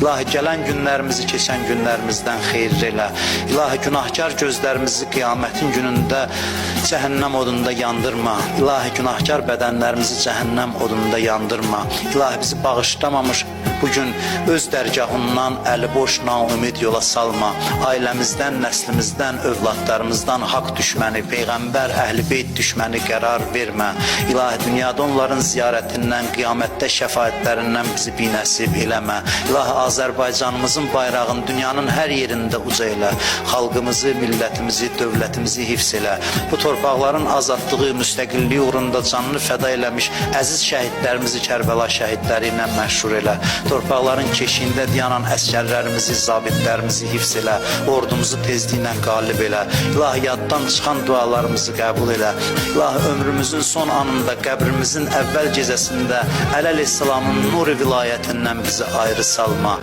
İlahi gələn günlərimizi keçən günlərimizdən xeyirli elə. İlahi günahkar gözlərimizi qiyamətin günündə cəhənnəm odunda yandırma. İlahi günahkar bədənlərimizi cəhənnəm odunda yandırma. İlahi bizi bağışlamamış bugün öz dərgahından əli boş naümid yola salma. Ailəmizdən, nəslimizdən, övladlarımızdan haqq düşməni, Peyğəmbər, Əhl-i Beyt düşməni qərar vermə. İlahi dünyada onların ziyarətindən, qiyamətdə şəfaətlərindən bizi binəsib eləmə. İlahi Azərbaycanımızın bayrağını dünyanın hər yerində uca elə. Xalqımızı, millətimizi, dövlətimizi hifz elə. Bu torpaqların azadlığı, müstəqilliyi uğrunda canını fəda eləmiş əziz şəhidlərimizi Kərbəla şəhidləri ilə məşhur elə. Torpaqların keşiyində dayanan əskərlərimizi, zabitlərimizi hifz elə. Ordumuzu tezliklə qalib elə. İlahi yaddan çıxan dualarımızı qəbul elə. İlahi ömrümüzün son anında, qəbrimizin əvvəl gecəsində Ələl-i İslamın nuri vilayətindən bizi ayrı salma.